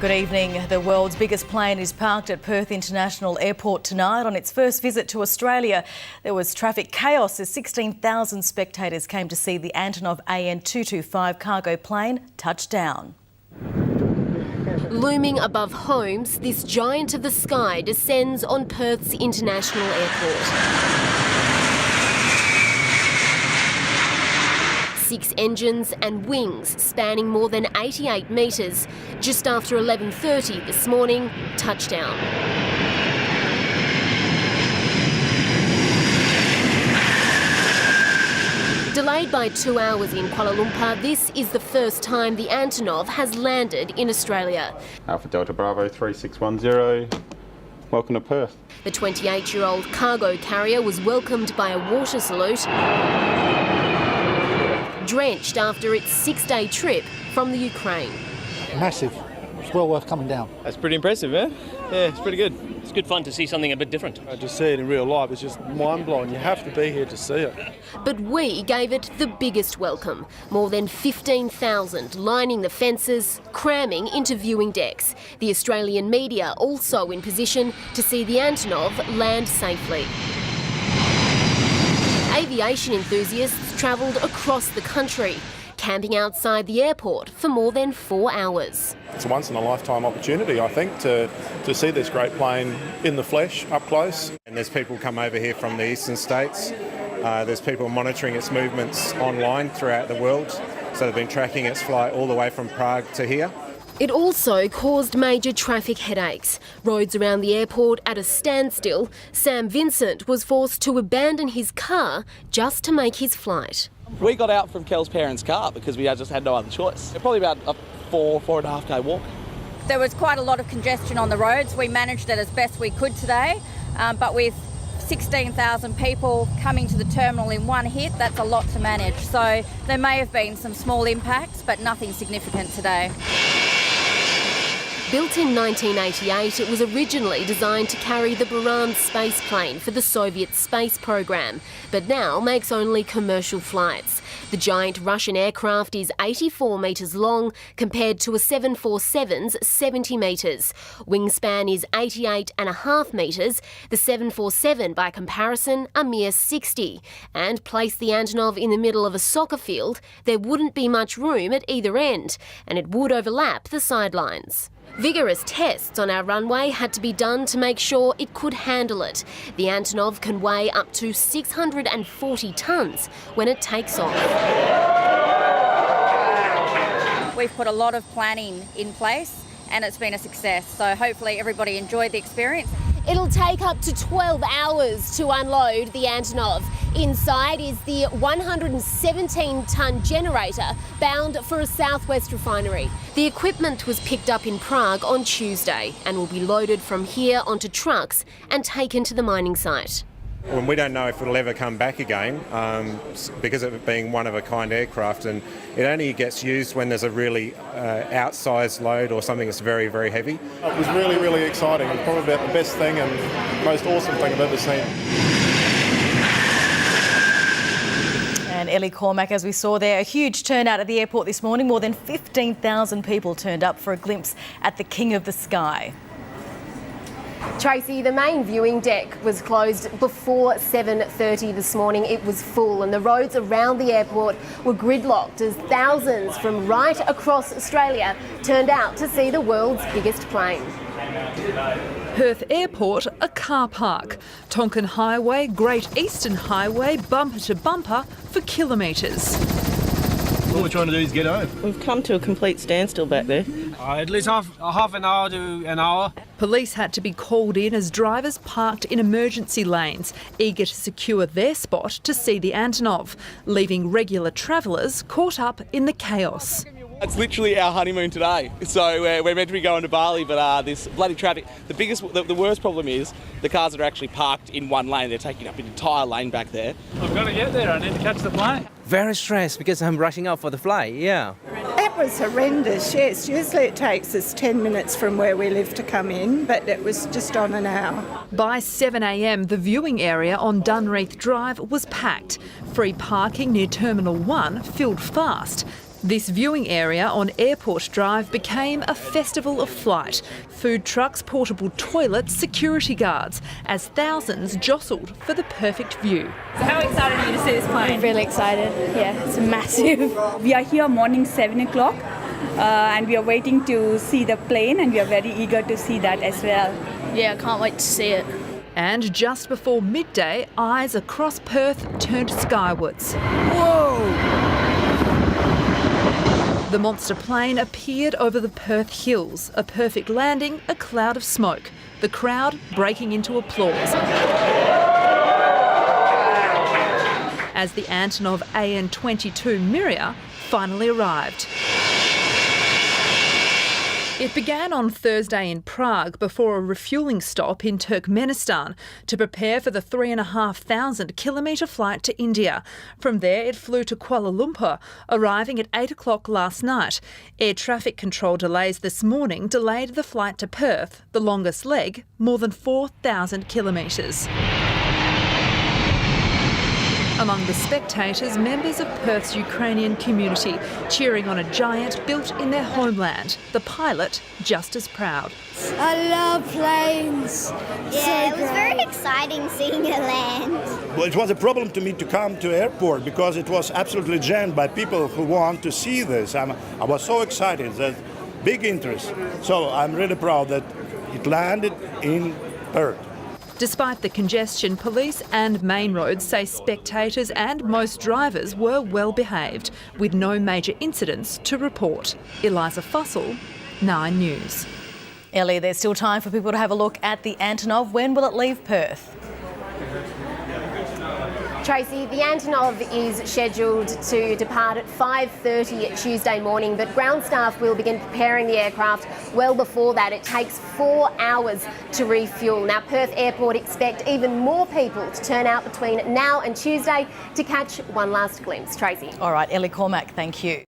Good evening. The world's biggest plane is parked at Perth International Airport tonight on its first visit to Australia. There was traffic chaos as 16,000 spectators came to see the Antonov AN225 cargo plane touch down. Looming above homes, this giant of the sky descends on Perth's International Airport. 6 engines and wings spanning more than 88 metres. Just after 11:30 this morning, touchdown. Delayed by 2 hours in Kuala Lumpur, this is the first time the Antonov has landed in Australia. Alpha Delta Bravo 3610, welcome to Perth. The 28-year-old cargo carrier was welcomed by a water salute, drenched after its 6-day trip from the Ukraine. Massive. It's well worth coming down. That's pretty impressive, eh? Yeah, it's pretty good. It's good fun to see something a bit different. I just see it in real life. It's just mind-blowing. You have to be here to see it. But we gave it the biggest welcome. More than 15,000 lining the fences, cramming into viewing decks. The Australian media also in position to see the Antonov land safely. Aviation enthusiasts travelled across the country, camping outside the airport for more than 4 hours. It's a once-in-a-lifetime opportunity, I think, to see this great plane in the flesh, up close. And there's people come over here from the eastern states. There's people monitoring its movements online throughout the world. So they've been tracking its flight all the way from Prague to here. It also caused major traffic headaches. Roads around the airport at a standstill. Sam Vincent was forced to abandon his car just to make his flight. We got out from Kel's parents' car because we just had no other choice. Probably about a 4.5k walk. There was quite a lot of congestion on the roads. We managed it as best we could today, but with 16,000 people coming to the terminal in one hit, that's a lot to manage. So there may have been some small impacts, but nothing significant today. Built in 1988, it was originally designed to carry the Buran space plane for the Soviet space program, but now makes only commercial flights. The giant Russian aircraft is 84 metres long compared to a 747's 70 metres. Wingspan is 88.5 metres, the 747 by comparison a mere 60. And place the Antonov in the middle of a soccer field, there wouldn't be much room at either end, and it would overlap the sidelines. Vigorous tests on our runway had to be done to make sure it could handle it. The Antonov can weigh up to 640 tonnes when it takes off. We've put a lot of planning in place and it's been a success. So hopefully everybody enjoyed the experience. It'll take up to 12 hours to unload the Antonov. Inside is the 117-tonne generator bound for a southwest refinery. The equipment was picked up in Prague on Tuesday and will be loaded from here onto trucks and taken to the mining site. Well, we don't know if it'll ever come back again because of it being one-of-a-kind aircraft, and it only gets used when there's a really outsized load or something that's very, very heavy. It was really, really exciting. It was probably about the best thing and most awesome thing I've ever seen. And Ellie Cormack, as we saw there, a huge turnout at the airport this morning. More than 15,000 people turned up for a glimpse at the King of the Sky. Tracy, the main viewing deck was closed before 7:30 this morning. It was full and the roads around the airport were gridlocked as thousands from right across Australia turned out to see the world's biggest plane. Perth Airport, a car park. Tonkin Highway, Great Eastern Highway, bumper to bumper for kilometres. All we're trying to do is get home. We've come to a complete standstill back there. At least half an hour to an hour. Police had to be called in as drivers parked in emergency lanes, eager to secure their spot to see the Antonov, leaving regular travellers caught up in the chaos. It's literally our honeymoon today. So we're meant to be going to Bali, but this bloody traffic. The worst problem is the cars that are actually parked in one lane. They're taking up an entire lane back there. I've got to get there. I need to catch the plane. Very stressed because I'm rushing out for the flight, yeah. It was horrendous, yes. Usually it takes us 10 minutes from where we live to come in, but it was just on an hour. By 7 a.m, the viewing area on Dunreath Drive was packed. Free parking near Terminal 1 filled fast. This viewing area on Airport Drive became a festival of flight. Food trucks, portable toilets, security guards, as thousands jostled for the perfect view. So how excited are you to see this plane? I'm really excited. Yeah, it's massive. We are here morning 7 o'clock and we are waiting to see the plane, and we are very eager to see that as well. Yeah, I can't wait to see it. And just before midday, eyes across Perth turned skywards. Whoa! The monster plane appeared over the Perth hills, a perfect landing, a cloud of smoke. The crowd breaking into applause as the Antonov AN-22 Mirror finally arrived. It began on Thursday in Prague before a refuelling stop in Turkmenistan to prepare for the 3,500 kilometre flight to India. From there it flew to Kuala Lumpur, arriving at 8 o'clock last night. Air traffic control delays this morning delayed the flight to Perth, the longest leg, more than 4,000 kilometres. Among the spectators, members of Perth's Ukrainian community cheering on a giant built in their homeland. The pilot just as proud. I love planes. Yeah, it was very exciting seeing it land. Well, it was a problem to me to come to airport because it was absolutely jammed by people who want to see this. I was so excited, there's big interest. So I'm really proud that it landed in Perth. Despite the congestion, police and main roads say spectators and most drivers were well behaved, with no major incidents to report. Eliza Fussell, 9 News. Ellie, there's still time for people to have a look at the Antonov. When will it leave Perth? Tracy, the Antonov is scheduled to depart at 5:30 Tuesday morning, but ground staff will begin preparing the aircraft well before that. It takes 4 hours to refuel. Now, Perth Airport expect even more people to turn out between now and Tuesday to catch one last glimpse. Tracy. All right, Ellie Cormack, thank you.